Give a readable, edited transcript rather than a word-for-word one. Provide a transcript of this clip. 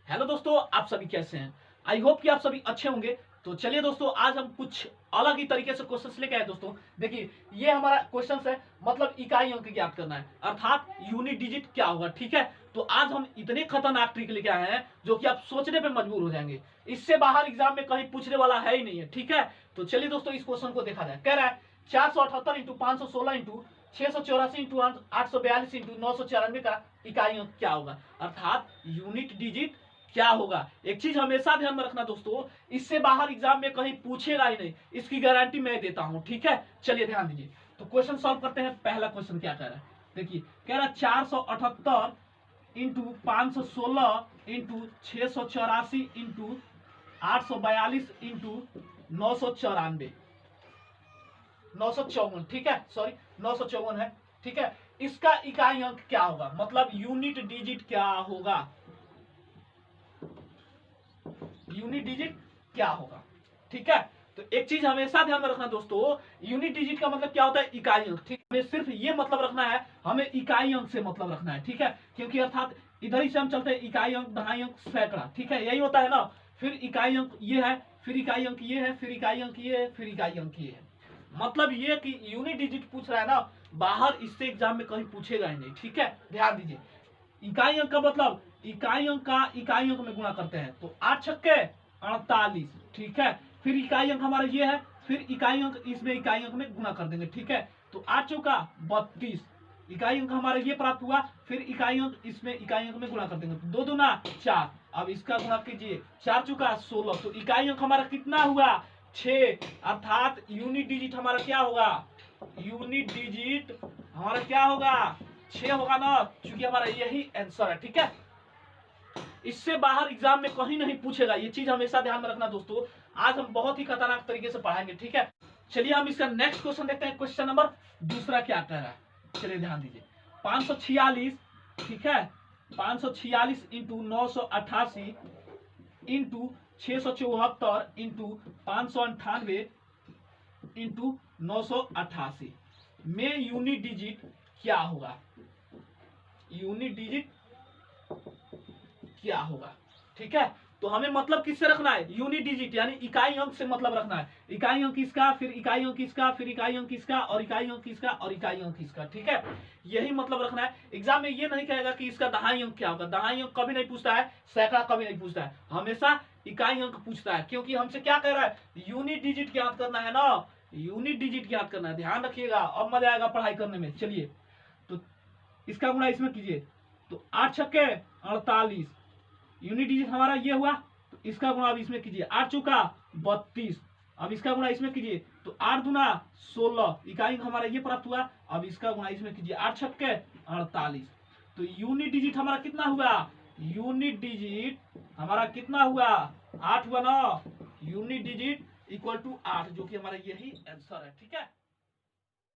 Hello दोस्तों, आप सभी कैसे हैं। आई होप कि आप सभी अच्छे होंगे। तो चलिए दोस्तों, आज हम कुछ अलग ही तरीके से क्वेश्चंस लेके आए दोस्तों। देखिए, ये हमारा क्वेश्चंस है, मतलब इकाई अंक ज्ञात करना है, अर्थात यूनिट डिजिट क्या होगा। ठीक है, तो आज हम इतने खतरनाक ट्रिक लेके आए हैं जो कि आप सोचने पे मजबूर हो जाएंगे। इससे बाहर एग्जाम में कहीं पूछने वाला है ही नहीं है। ठीक है, तो चलिए दोस्तों, इस क्वेश्चन को देखा जाए। कह रहा है 478 इंटू 516 इंटू 684 इंटू 842 इंटू 994 का इकाई अंक क्या होगा, अर्थात यूनिट डिजिट क्या होगा। एक चीज हमेशा ध्यान में रखना दोस्तों, इससे बाहर एग्जाम में कहीं पूछेगा ही नहीं, इसकी गारंटी मैं देता हूं। ठीक है, चलिए ध्यान दीजिए। तो क्वेश्चन सॉल्व करते हैं। पहला क्वेश्चन क्या कह रहा है, देखिए कह रहा है 478 इंटू 516 इंटू 684 इंटू 842 इंटू 994 954। ठीक है, सॉरी 954 है। ठीक है, इसका इकाई अंक क्या होगा, मतलब यूनिट डिजिट क्या होगा, यूनिट डिजिट क्या होगा। ठीक है, तो एक चीज हमेशा ध्यान में रखना दोस्तों, यूनिट डिजिट का मतलब क्या होता है, इकाई अंक। ठीक, हमें सिर्फ ये मतलब रखना है, हमें इकाई अंक से मतलब रखना है। ठीक है, क्योंकि अर्थात इधर ही से हम चलते हैं, इकाई अंक, दहाई अंक, सैकड़ा। ठीक है, यही होता है ना। फिर इकाई अंक ये है, फिर इकाई अंक ये है, फिर इकाई अंक ये है, फिर इकाई अंक ये है। मतलब ये कि यूनिट डिजिट पूछ रहा है ना, बाहर इससे एग्जाम में कहीं पूछेगा ही नहीं। ठीक है, ध्यान दीजिए। इकाई अंक का मतलब इकाई अंक का इकाई अंक में गुणा करते हैं, तो 8 छक्के 48। ठीक है, फिर इकाई अंक हमारा ये है, फिर इकाई अंक इसमें इकाई अंक में गुणा कर देंगे। ठीक है, तो 8 चौका 32, इकाई अंक हमारा ये प्राप्त हुआ, फिर इकाई अंक इसमें इकाई अंक में गुणा कर देंगे, 2 दूना 4। अब इसका गुणा कीजिए, 4 चौका 16, तो इकाई अंक हमारा कितना हुआ, 6। अर्थात यूनिट डिजिट हमारा क्या होगा, यूनिट डिजिट हमारा क्या होगा, 6 होगा ना, क्योंकि हमारा यही आंसर है। ठीक है, इससे बाहर एग्जाम में कहीं नहीं पूछेगा, ये चीज हमेशा ध्यान में रखना दोस्तों। आज हम बहुत ही खतरनाक तरीके से पढ़ाएंगे। ठीक है, चलिए हम इसका नेक्स्ट क्वेश्चन देखते हैं। क्वेश्चन नंबर दूसरा क्या कह रहा है, चलिए ध्यान दीजिए। 546, ठीक है, 546 इंटू 988 इंटू 674 इंटू 598 इंटू 988 में यूनिट डिजिट क्या होगा, यूनिट डिजिट क्या होगा। ठीक है, तो हमें मतलब किससे रखना है, यूनिट डिजिट यानी इकाई अंक से मतलब रखना है। इकाई अंक इसका, फिर इकाई अंक इसका, फिर इकाई अंक इसका, और इकाई अंक इसका, और इकाई अंक इसका। ठीक है, यही मतलब रखना है। एग्जाम में ये नहीं कहेगा कि इसका दहाई अंक क्या होगा, दहाई अंक कभी नहीं पूछता है, सैकड़ा कभी नहीं पूछता है, हमेशा इकाई अंक पूछता है। क्योंकि हमसे क्या कह रहा है, यूनिट डिजिट ज्ञात करना है ना, यूनिट डिजिट ज्ञात करना है। ध्यान रखिएगा, अब मजा आएगा पढ़ाई करने में। चलिए, तो इसका गुणा इसमें कीजिए, तो 8 छक्के 48, यूनिट डिजिट हमारा ये हुआ, तो इसका गुणा अब इसमें कीजिए, 8 चौका 32। अब इसका गुणा इसमें कीजिए, तो 8 दूना 16, इकाई हमारा ये प्राप्त हुआ। अब इसका गुणा इसमें कीजिए, 8 छक्के 48। तो यूनिट डिजिट हमारा कितना हुआ, यूनिट डिजिट हमारा कितना हुआ, 8 हुआ ना। यूनिट डिजिट इक्वल टू 8, जो कि हमारा यही आंसर है। ठीक है।